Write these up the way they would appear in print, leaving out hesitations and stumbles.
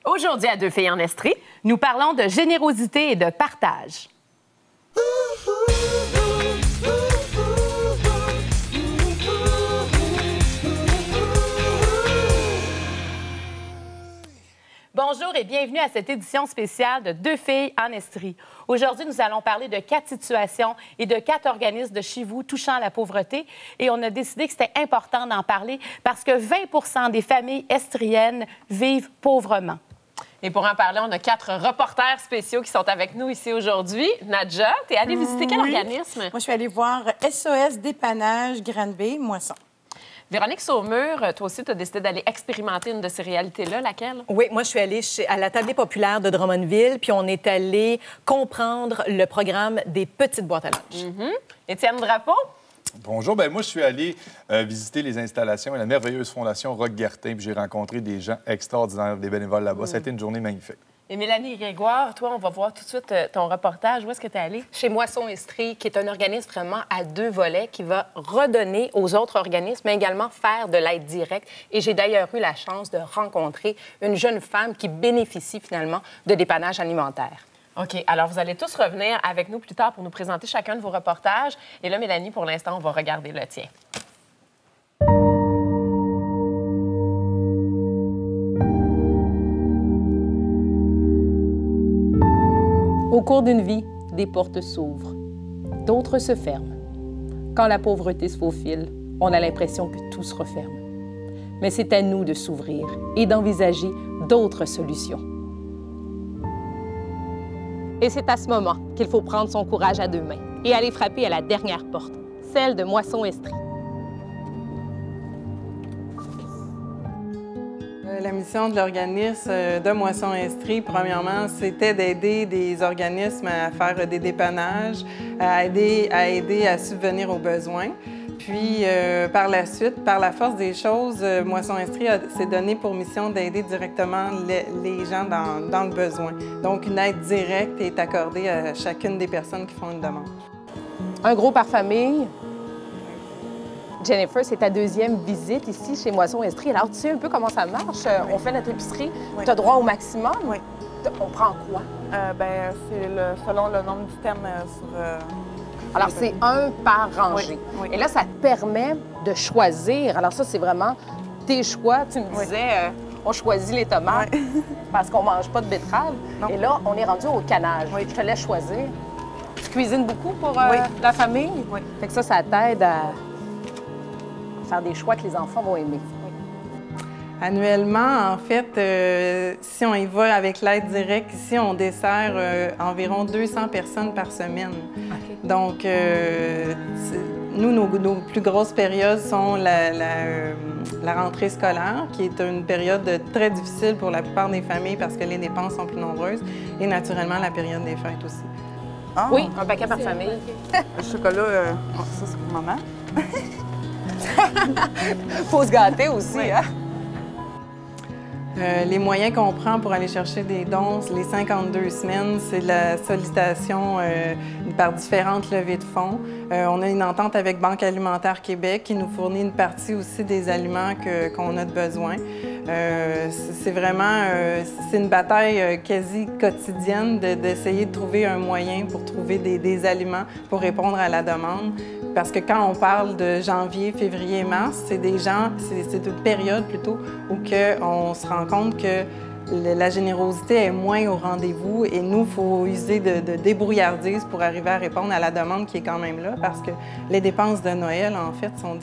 Aujourd'hui, à Deux filles en Estrie, nous parlons de générosité et de partage. Bonjour et bienvenue à cette édition spéciale de Deux filles en Estrie. Aujourd'hui, nous allons parler de 4 situations et de 4 organismes de chez vous touchant la pauvreté. Et on a décidé que c'était important d'en parler parce que 20 des familles estriennes vivent pauvrement. Et pour en parler, on a 4 reporters spéciaux qui sont avec nous ici aujourd'hui. Nadja, tu es allée visiter quel organisme? Moi, je suis allée voir SOS Dépannage Granby, Moisson. Véronique Saumur, toi aussi, tu as décidé d'aller expérimenter une de ces réalités-là. Laquelle? Oui, moi, je suis allée à la Tablée populaire de Drummondville, puis on est allé comprendre le programme des petites boîtes à lunch. Étienne Drapeau? Bonjour, bien moi je suis allé visiter les installations et la merveilleuse fondation Roque-Guertin, puis j'ai rencontré des gens extraordinaires, des bénévoles là-bas. Ça a été une journée magnifique. Et Mélanie Grégoire, toi, on va voir tout de suite ton reportage. Où est-ce que tu es allée? Chez Moisson Estrie, qui est un organisme vraiment à 2 volets, qui va redonner aux autres organismes, mais également faire de l'aide directe. Et j'ai d'ailleurs eu la chance de rencontrer une jeune femme qui bénéficie finalement de dépannage alimentaire. OK. Alors, vous allez tous revenir avec nous plus tard pour nous présenter chacun de vos reportages. Et là, Mélanie, pour l'instant, on va regarder le tien. Au cours d'une vie, des portes s'ouvrent, d'autres se ferment. Quand la pauvreté se faufile, on a l'impression que tout se referme. Mais c'est à nous de s'ouvrir et d'envisager d'autres solutions. Et c'est à ce moment qu'il faut prendre son courage à 2 mains et aller frapper à la dernière porte, celle de Moisson Estrie. La mission de l'organisme de Moisson Estrie, premièrement, c'était d'aider des organismes à faire des dépannages, à aider à subvenir aux besoins. Puis, par la suite, par la force des choses, Moisson Estrie s'est donné pour mission d'aider directement les gens dans le besoin. Donc, une aide directe est accordée à chacune des personnes qui font une demande. Un gros par famille. Jennifer, c'est ta 2e visite ici chez Moisson Estrie. Alors, tu sais un peu comment ça marche? On fait notre épicerie. Oui. Tu as droit au maximum? Oui. On prend quoi? C'est selon le nombre d'items sur... Alors, c'est 1 par rangée. Oui, oui. Et là, ça te permet de choisir. Alors ça, c'est vraiment tes choix. Tu me disais, on choisit les tomates parce qu'on mange pas de betterave. Non. Et là, on est rendu au canage. Oui. Je te laisse choisir. Tu cuisines beaucoup pour Oui. la famille? Oui. Fait que ça t'aide à faire des choix que les enfants vont aimer. Annuellement, en fait, si on y va avec l'aide directe, ici, on dessert environ 200 personnes par semaine. Okay. Donc, nous, nos plus grosses périodes sont la rentrée scolaire, qui est une période très difficile pour la plupart des familles parce que les dépenses sont plus nombreuses, et naturellement la période des fêtes aussi. Ah, Oui, un paquet par famille. le chocolat, ça, c'est pour maman. Faut se gâter aussi, Oui. hein? Les moyens qu'on prend pour aller chercher des dons, les 52 semaines, c'est la sollicitation par différentes levées de fonds. On a une entente avec Banque alimentaire Québec qui nous fournit une partie aussi des aliments qu'on a de besoin. C'est vraiment c'est une bataille quasi quotidienne d'essayer de trouver un moyen pour trouver des aliments pour répondre à la demande. Parce que quand on parle de janvier, février, mars, c'est une période plutôt où on se rend compte que la générosité est moins au rendez-vous et nous, il faut user de débrouillardise pour arriver à répondre à la demande qui est quand même là parce que les dépenses de Noël, en fait, sont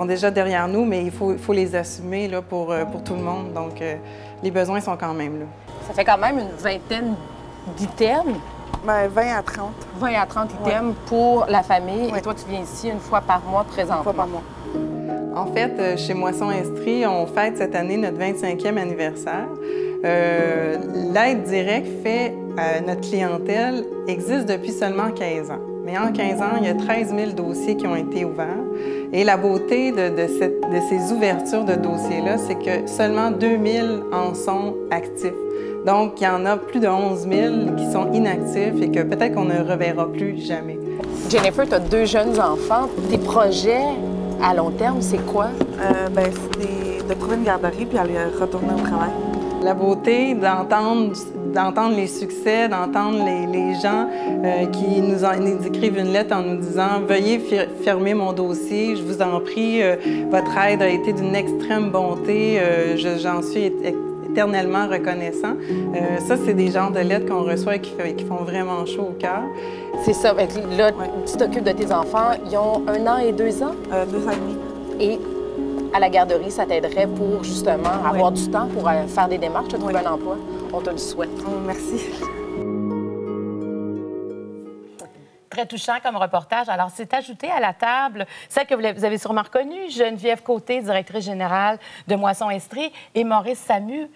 déjà derrière nous, mais il faut les assumer là, pour tout le monde. Donc, les besoins sont quand même là. Ça fait quand même une vingtaine d'items. Bien, 20 à 30. 20 à 30 items pour la famille. Oui. Et toi, tu viens ici une fois par mois présentement. Une fois par mois. En fait, chez Moisson Estrie, on fête cette année notre 25e anniversaire. L'aide directe fait à notre clientèle existe depuis seulement 15 ans. Mais en 15 ans, il y a 13 000 dossiers qui ont été ouverts. Et la beauté de ces ouvertures de dossiers-là, c'est que seulement 2 000 en sont actifs. Donc, il y en a plus de 11 000 qui sont inactifs et que peut-être qu'on ne reverra plus jamais. Jennifer, tu as 2 jeunes enfants. Tes projets à long terme, c'est quoi? C'est de trouver une garderie puis aller retourner au travail. la beauté d'entendre les succès, d'entendre les gens qui nous écrivent une lettre en nous disant « Veuillez fermer mon dossier, je vous en prie, votre aide a été d'une extrême bonté, j'en suis éternellement reconnaissant. » Ça, c'est des genres de lettres qu'on reçoit et qui font vraiment chaud au cœur. C'est ça. Là, tu t'occupes de tes enfants. Ils ont 1 an et 2 ans? 2 ans et demi. Et à la garderie, ça t'aiderait pour, justement, avoir du temps pour faire des démarches, te trouver un emploi. On te le souhaite. Oh, merci. Très touchant comme reportage. Alors, c'est ajouté à la table celle que vous avez sûrement reconnue, Geneviève Côté, directrice générale de Moisson Estrie, et Maurice Samu,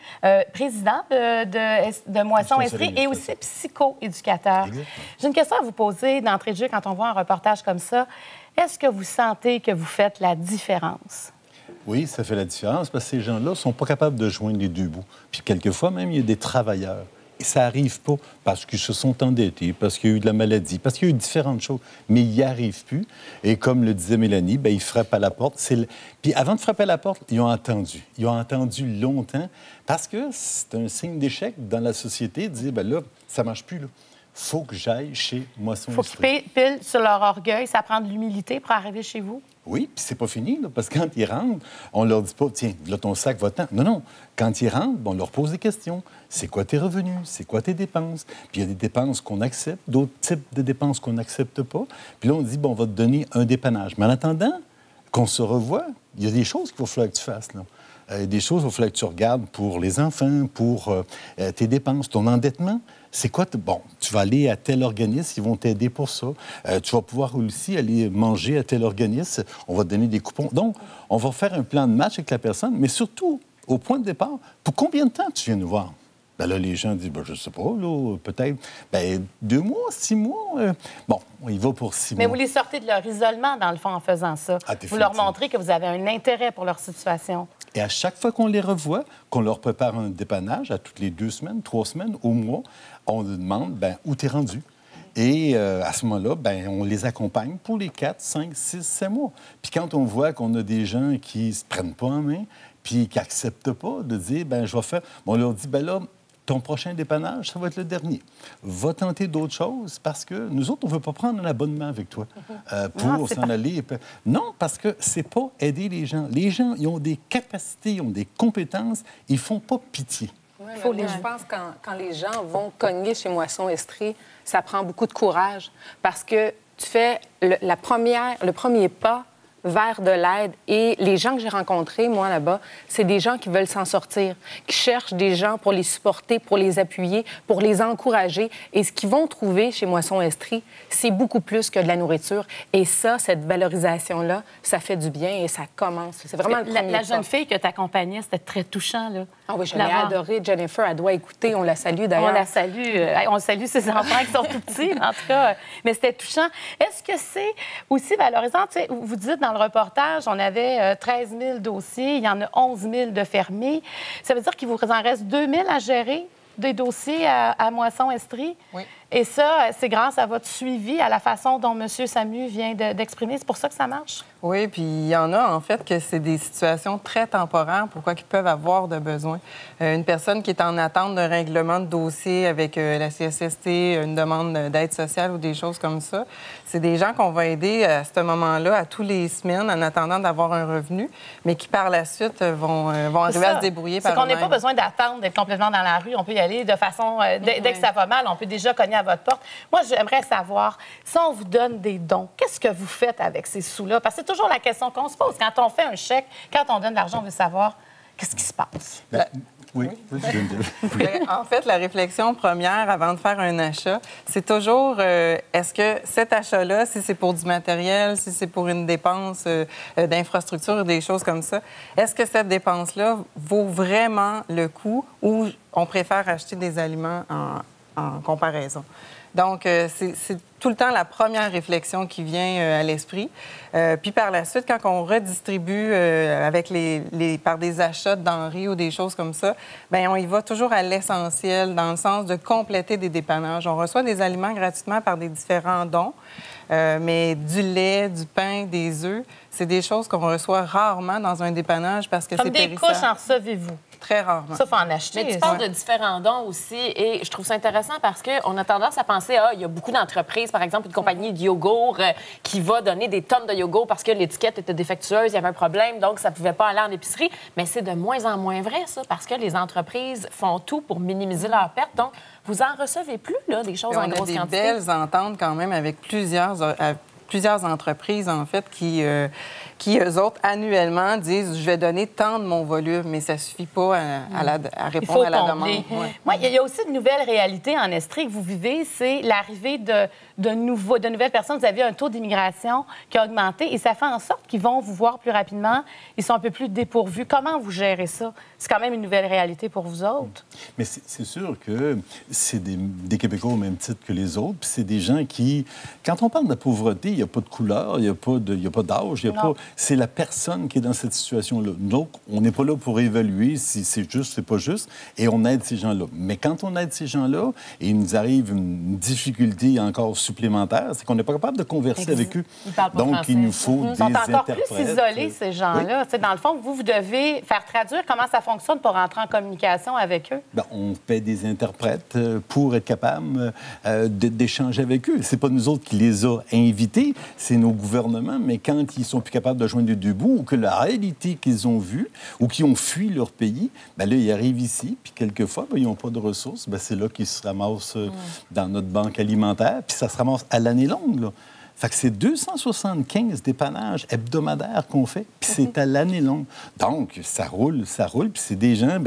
président de Moisson Estrie et aussi psycho-éducateur. J'ai une question à vous poser d'entrée de jeu quand on voit un reportage comme ça. Est-ce que vous sentez que vous faites la différence? Oui, ça fait la différence parce que ces gens-là ne sont pas capables de joindre les deux bouts. Puis quelquefois, même, il y a des travailleurs. Et ça n'arrive pas parce qu'ils se sont endettés, parce qu'il y a eu de la maladie, parce qu'il y a eu différentes choses. Mais ils n'y arrivent plus. Et comme le disait Mélanie, bien, ils frappent à la porte. Puis avant de frapper à la porte, ils ont attendu. Ils ont attendu longtemps parce que c'est un signe d'échec dans la société de dire, bien là, ça ne marche plus, là. Faut que j'aille chez Moisson Estrie. Faut qu'ils pilent sur leur orgueil. Ça prend de l'humilité pour arriver chez vous? Oui, puis c'est pas fini, là, parce que quand ils rentrent, on leur dit pas, tiens, là, ton sac, va-t'en. Non, non. Quand ils rentrent, on leur pose des questions. C'est quoi tes revenus? C'est quoi tes dépenses? Puis il y a des dépenses qu'on accepte, d'autres types de dépenses qu'on n'accepte pas. Puis là, on dit, bon, on va te donner un dépannage. Mais en attendant qu'on se revoie, il y a des choses qu'il va falloir que tu fasses, là. Des choses qu'il va falloir que tu regardes pour les enfants, pour tes dépenses, ton endettement. C'est quoi? Bon, tu vas aller à tel organisme, ils vont t'aider pour ça. Tu vas pouvoir aussi aller manger à tel organisme, on va te donner des coupons. Donc, on va faire un plan de match avec la personne, mais surtout, au point de départ, pour combien de temps tu viens nous voir? Bien là, les gens disent, ben, je ne sais pas, là, peut-être 2 mois, 6 mois. Bon, on y va pour 6 mois. Mais vous les sortez de leur isolement, dans le fond, en faisant ça. Vous leur montrez que vous avez un intérêt pour leur situation. Et à chaque fois qu'on les revoit, qu'on leur prépare un dépannage, à toutes les 2 semaines, 3 semaines, au mois, on leur demande, bien, où t'es rendu? Et à ce moment-là, bien, on les accompagne pour les 4, 5, 6, 7 mois. Puis quand on voit qu'on a des gens qui ne se prennent pas en main, puis qui n'acceptent pas de dire, bien, je vais faire... Bon, on leur dit, bien là, ton prochain dépannage, ça va être le dernier. Va tenter d'autres choses parce que nous autres, on ne veut pas prendre un abonnement avec toi pour s'en aller. Non, parce que c'est pas aider les gens. Les gens, ils ont des capacités, ils ont des compétences, ils font pas pitié. Oui, je pense que quand les gens vont cogner chez Moisson Estrie, ça prend beaucoup de courage parce que tu fais le premier pas vers de l'aide. Et les gens que j'ai rencontrés, moi, là-bas, c'est des gens qui veulent s'en sortir, qui cherchent des gens pour les supporter, pour les appuyer, pour les encourager. Et ce qu'ils vont trouver chez Moisson Estrie, c'est beaucoup plus que de la nourriture. Et ça, cette valorisation-là, ça fait du bien et ça commence. C'est vraiment le premier La jeune fille que tu accompagnais, c'était très touchant, là. Ah oui, je l'ai adorée. Jennifer, elle doit écouter. On la salue, d'ailleurs. On la salue. On salue ses enfants qui sont tout petits, en tout cas. Mais c'était touchant. Est-ce que c'est aussi valorisant? Tu sais, vous dites dans le reportage, on avait 13 000 dossiers. Il y en a 11 000 de fermés. Ça veut dire qu'il vous en reste 2 000 à gérer, des dossiers à Moisson Estrie? Oui. Et ça, c'est grâce à votre suivi, à la façon dont M. Samu vient d'exprimer. C'est pour ça que ça marche? Oui, puis il y en a, en fait, que c'est des situations très temporaires, pourquoi qu'ils peuvent avoir de besoin. Une personne qui est en attente d'un règlement de dossier avec la CSST, une demande d'aide sociale ou des choses comme ça, c'est des gens qu'on va aider à ce moment-là, à tous les semaines, en attendant d'avoir un revenu, mais qui, par la suite, vont arriver à se débrouiller par eux-mêmes. C'est qu'on n'a pas besoin d'attendre d'être complètement dans la rue. On peut y aller de façon... Dès que ça va mal, on peut déjà cogner à votre porte. Moi, j'aimerais savoir, si on vous donne des dons, qu'est-ce que vous faites avec ces sous-là? Parce que c'est toujours la question qu'on se pose. Quand on fait un chèque, quand on donne de l'argent, on veut savoir qu'est-ce qui se passe. Oui. En fait, la réflexion première avant de faire un achat, c'est toujours est-ce que cet achat-là, si c'est pour du matériel, si c'est pour une dépense d'infrastructure, des choses comme ça, est-ce que cette dépense-là vaut vraiment le coup ou on préfère acheter des aliments en comparaison? Donc, c'est tout le temps la première réflexion qui vient à l'esprit. Puis par la suite, quand on redistribue avec par des achats de denrées ou des choses comme ça, bien, on y va toujours à l'essentiel, dans le sens de compléter des dépannages. On reçoit des aliments gratuitement par des différents dons, mais du lait, du pain, des œufs, c'est des choses qu'on reçoit rarement dans un dépannage parce que c'est périssable. Comme des couches, en recevez-vous? très rarement. Ça, il faut en acheter. Mais tu parles de différents dons aussi, et je trouve ça intéressant parce qu'on a tendance à penser, il y a beaucoup d'entreprises, par exemple, une compagnie de yogourt qui va donner des tonnes de yogourt parce que l'étiquette était défectueuse, il y avait un problème, donc ça ne pouvait pas aller en épicerie. Mais c'est de moins en moins vrai, ça, parce que les entreprises font tout pour minimiser leurs pertes. Donc, vous en recevez plus, là, des choses en grosse quantité. On a des belles ententes quand même avec plusieurs entreprises, en fait, qui, eux autres, annuellement, disent « je vais donner tant de mon volume », mais ça ne suffit pas à répondre à la demande. Ouais. Il y a aussi une nouvelle réalité en Estrie que vous vivez, c'est l'arrivée de nouvelles personnes. Vous avez un taux d'immigration qui a augmenté et ça fait en sorte qu'ils vont vous voir plus rapidement. Ils sont un peu plus dépourvus. Comment vous gérez ça? C'est quand même une nouvelle réalité pour vous autres. Mais c'est sûr que c'est des Québécois au même titre que les autres. Puis c'est des gens qui, quand on parle de la pauvreté, il n'y a pas de couleur, il n'y a pas d'âge, c'est la personne qui est dans cette situation-là. Donc, on n'est pas là pour évaluer si c'est juste, c'est pas juste, et on aide ces gens-là. Mais quand on aide ces gens-là, et il nous arrive une difficulté encore supplémentaire, c'est qu'on n'est pas capable de converser avec eux. Donc, il nous faut des interprètes. Ils sont encore plus isolés, ces gens-là. Oui. Dans le fond, vous devez faire traduire comment ça fonctionne pour entrer en communication avec eux. Bien, on paie des interprètes pour être capable d'échanger avec eux. C'est pas nous autres qui les a invités, c'est nos gouvernements, mais quand ils sont plus capables de joindre les deux bouts ou que la réalité qu'ils ont vue ou qui ont fui leur pays, bien là, ils arrivent ici, puis quelquefois, bien, ils n'ont pas de ressources. Bien, c'est là qu'ils se ramassent dans notre banque alimentaire, puis ça se ramasse à l'année longue, là. Fait que c'est 275 dépannages hebdomadaires qu'on fait, puis c'est à l'année longue. Donc, ça roule, puis c'est des gens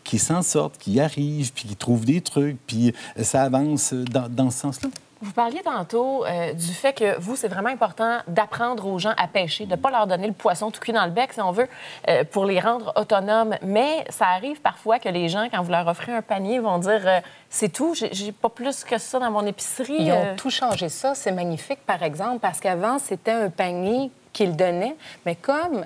qui s'en sortent, qui arrivent, puis qui trouvent des trucs, puis ça avance dans ce sens-là. Vous parliez tantôt du fait que vous, c'est vraiment important d'apprendre aux gens à pêcher, de ne pas leur donner le poisson tout cuit dans le bec, si on veut, pour les rendre autonomes. Mais ça arrive parfois que les gens, quand vous leur offrez un panier, vont dire c'est tout, j'ai pas plus que ça dans mon épicerie. Ils ont tout changé ça. C'est magnifique, par exemple, parce qu'avant, c'était un panier qu'ils donnaient, mais comme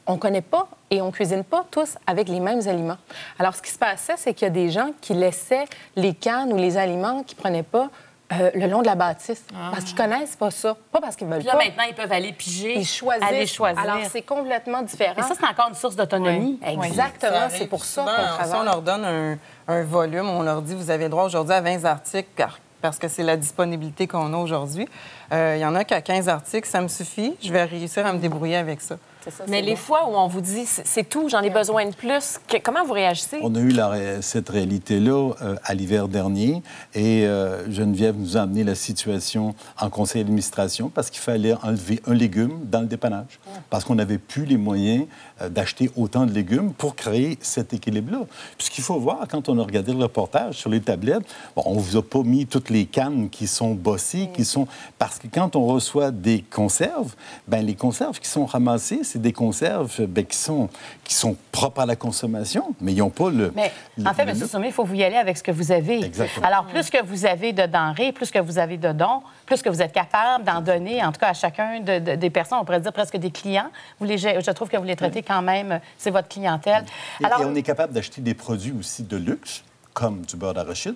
on ne connaît pas et on ne cuisine pas tous avec les mêmes aliments. Alors, ce qui se passait, c'est qu'il y a des gens qui laissaient les cannes ou les aliments qu'ils ne prenaient pas le long de la bâtisse. Parce qu'ils connaissent pas ça. Pas parce qu'ils veulent pas. Maintenant, ils peuvent aller piger, ils choisissent. aller choisir. Alors, c'est complètement différent. Et ça, c'est encore une source d'autonomie. Oui. Exactement. C'est pour ça qu'on travaille. Si on leur donne un volume, on leur dit, vous avez droit aujourd'hui à 20 articles, parce que c'est la disponibilité qu'on a aujourd'hui. Il y en a qu'à 15 articles, ça me suffit. Je vais réussir à me débrouiller avec ça. Ça, mais les fois où on vous dit c'est tout, j'en ai besoin de plus, comment vous réagissez? On a eu cette réalité-là à l'hiver dernier et Geneviève nous a amené la situation en conseil d'administration parce qu'il fallait enlever un légume dans le dépannage parce qu'on n'avait plus les moyens d'acheter autant de légumes pour créer cet équilibre-là. Puis ce qu'il faut voir, quand on a regardé le reportage sur les tablettes, on ne vous a pas mis toutes les cannes qui sont bossées, qui sont... Parce que quand on reçoit des conserves, les conserves qui sont ramassées, c'est des conserves qui sont propres à la consommation, mais ils n'ont pas le... Mais en fait, M. Sommier, il faut vous y aller avec ce que vous avez. Exactement. Alors, plus que vous avez de denrées, plus que vous avez de dons, plus que vous êtes capable d'en donner, en tout cas à chacun des personnes, on pourrait dire presque des clients. Je trouve que vous les traitez quand même, c'est votre clientèle. Alors... Et on est capable d'acheter des produits aussi de luxe, comme du beurre d'arachide,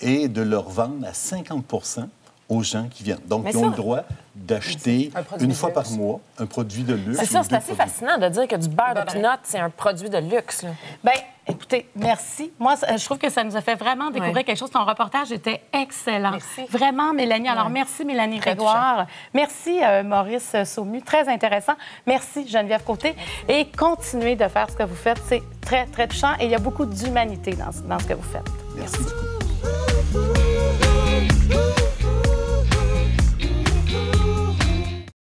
et de leur vendre à 50 % aux gens qui viennent. Donc, ils ont le droit d'acheter une fois par mois un produit de luxe. C'est ça, c'est assez fascinant de dire que du beurre de pinot, c'est un produit de luxe. Bien, écoutez, merci. Moi, je trouve que ça nous a fait vraiment découvrir quelque chose. Ton reportage était excellent. Merci. Vraiment, Mélanie. Alors, merci, Mélanie Grégoire. Merci, Maurice Saumu. Très intéressant. Merci, Geneviève Côté. Et continuez de faire ce que vous faites. C'est très, très touchant et il y a beaucoup d'humanité dans ce que vous faites. Merci beaucoup.